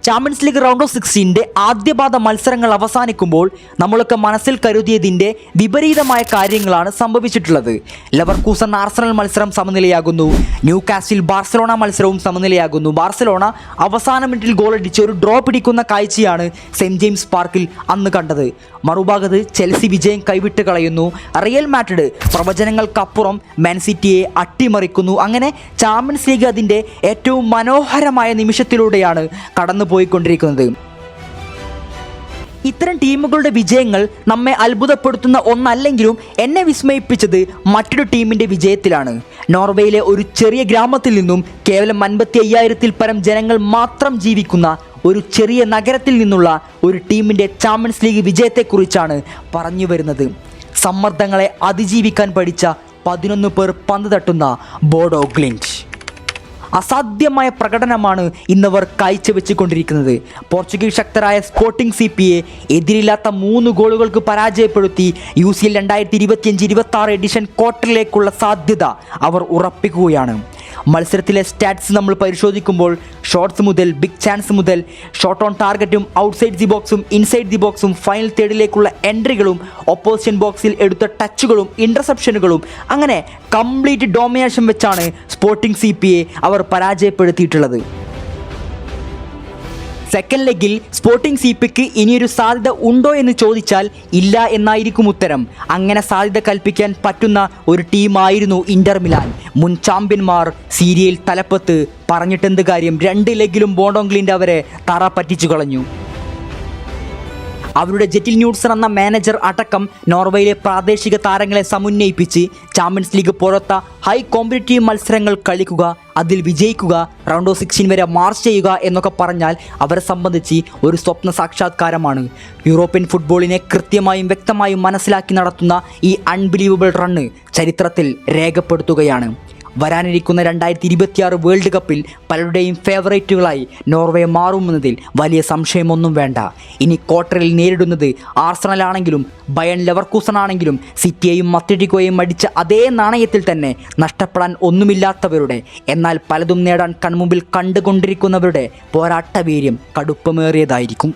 Champions league round of 16 ആദ്യപാദ മത്സരങ്ങൾ അവസാനിക്കുമ്പോൾ നമ്മളൊക്കെ മനസ്സിൽ കരുതിയതിൻ്റെ വിപരീതമായ കാര്യങ്ങളാണ് സംഭവിച്ചിട്ടുള്ളത്. ലെവർകൂസൻ ആർസണൽ മത്സരം സമനിലയാകുന്നു. ന്യൂകാസിൽ ബാർസലോണ മത്സരവും സമനിലയാകുന്നു. ബാർസലോണ അവസാന മിനിറ്റിൽ ഗോളടിച്ച് ഒരു ഡ്രോ പിടിക്കുന്ന കാഴ്ചയാണ് സെന്റ് ജെയിംസ് പാർക്കിൽ അന്ന് കണ്ടത്. മറുഭാഗത്ത് ചെൽസി വിജയം കൈവിട്ട് കളയുന്നു. റിയൽ മാഡ്രിഡ് പ്രവചനങ്ങൾക്കപ്പുറം മാൻ സിറ്റിയെ അട്ടിമറിക്കുന്നു. അങ്ങനെ ചാമ്പ്യൻസ് ലീഗ് അതിൻ്റെ ഏറ്റവും മനോഹരമായ നിമിഷത്തിലൂടെയാണ് കടന്നുപോയിക്കൊണ്ടിരിക്കുന്നത്. ഇത്തരം ടീമുകളുടെ വിജയങ്ങൾ നമ്മെ അത്ഭുതപ്പെടുത്തുന്ന ഒന്നല്ലെങ്കിലും എന്നെ വിസ്മയിപ്പിച്ചത് മറ്റൊരു ടീമിൻ്റെ വിജയത്തിലാണ്. നോർവേയിലെ ഒരു ചെറിയ ഗ്രാമത്തിൽ നിന്നും കേവലം 55,000-ൽ പരം ജനങ്ങൾ മാത്രം ജീവിക്കുന്ന ഒരു ചെറിയ നഗരത്തിൽ നിന്നുള്ള ഒരു ടീമിൻ്റെ ചാമ്പ്യൻസ് ലീഗ് വിജയത്തെക്കുറിച്ചാണ് പറഞ്ഞു വരുന്നത്. സമ്മർദ്ദങ്ങളെ അതിജീവിക്കാൻ പഠിച്ച 11 പേർ പന്ത് തട്ടുന്ന ബോഡോ ഗ്ലിംറ്റ്. അസാധ്യമായ പ്രകടനമാണ് ഇന്നവർ കാഴ്ചവെച്ചുകൊണ്ടിരിക്കുന്നത്. പോർച്ചുഗീസ് ശക്തരായ സ്പോർട്ടിംഗ് CPയെ എതിരില്ലാത്ത 3 ഗോളുകൾക്ക് പരാജയപ്പെടുത്തി UCL 2025-26 എഡിഷൻ ക്വാർട്ടറിലേക്കുള്ള സാധ്യത അവർ ഉറപ്പിക്കുകയാണ്. മത്സരത്തിലെ സ്റ്റാറ്റ്സ് നമ്മൾ പരിശോധിക്കുമ്പോൾ ഷോട്ട്സ് മുതൽ ബിഗ് ചാൻസ് മുതൽ ഷോട്ട് ഓൺ ടാർഗറ്റും ഔട്ട്സൈഡ് ദി ബോക്സും ഇൻസൈഡ് ദി ബോക്സും ഫൈനൽ തേർഡിലേക്കുള്ള എൻട്രികളും ഒപ്പോസിഷൻ ബോക്സിൽ എടുത്ത ടച്ചുകളും ഇൻ്റർസെപ്ഷനുകളും അങ്ങനെ കംപ്ലീറ്റ് ഡോമിനേഷൻ വെച്ചാണ് സ്പോർട്ടിംഗ് CPയെ അവർ പരാജയപ്പെടുത്തിയിട്ടുള്ളത്. സെക്കൻഡ് ലെഗിൽ സ്പോർട്ടിംഗ് CPക്ക് ഇനിയൊരു സാധ്യത ഉണ്ടോ എന്ന് ചോദിച്ചാൽ ഇല്ല എന്നായിരിക്കും ഉത്തരം. അങ്ങനെ സാധ്യത കൽപ്പിക്കാൻ പറ്റുന്ന ഒരു ടീമായിരുന്നു ഇന്റർ മിലാൻ. മുൻ ചാമ്പ്യന്മാർ, സീരിയയിൽ തലപ്പത്ത്, പറഞ്ഞിട്ടെന്ത് കാര്യം, 2 ലെഗിലും ബോഡോ ഗ്ലിംറ്റ് അവരെ തറ പറ്റിച്ചു കളഞ്ഞു. അവരുടെ ജെറ്റിൽ ന്യൂട്സൺ എന്ന മാനേജർ അടക്കം നോർവേയിലെ പ്രാദേശിക താരങ്ങളെ സമന്വയിപ്പിച്ച് ചാമ്പ്യൻസ് ലീഗ് പോലത്തെ ഹൈ കോമ്പറ്റീവ് മത്സരങ്ങൾ കളിക്കുക, അതിൽ വിജയിക്കുക, റൗണ്ട് ഓഫ് 16 വരെ മാർച്ച് ചെയ്യുക എന്നൊക്കെ പറഞ്ഞാൽ അവരെ സംബന്ധിച്ച് ഒരു സ്വപ്ന സാക്ഷാത്കാരമാണ്. യൂറോപ്യൻ ഫുട്ബോളിനെ കൃത്യമായും വ്യക്തമായും മനസ്സിലാക്കി നടത്തുന്ന ഈ അൺബിലീവബിൾ റണ്ണ് ചരിത്രത്തിൽ രേഖപ്പെടുത്തുകയാണ്. വരാനിരിക്കുന്ന 2026 വേൾഡ് കപ്പിൽ പലരുടെയും ഫേവറേറ്റുകളായി നോർവേ മാറുമെന്നതിൽ വലിയ സംശയമൊന്നും വേണ്ട. ഇനി ക്വാർട്ടറിൽ നേരിടുന്നത് ആർസണലാണെങ്കിലും ബയൺ ലെവർകൂസൺ ആണെങ്കിലും സിറ്റിയെയും അത്ലറ്റിക്കോയെയും അടിച്ച അതേ നാണയത്തിൽ തന്നെ നഷ്ടപ്പെടാൻ ഒന്നുമില്ലാത്തവരുടെ, എന്നാൽ പലതും നേടാൻ കൺമുമ്പിൽ കണ്ടുകൊണ്ടിരിക്കുന്നവരുടെ പോരാട്ടവീര്യം കടുപ്പമേറിയതായിരിക്കും.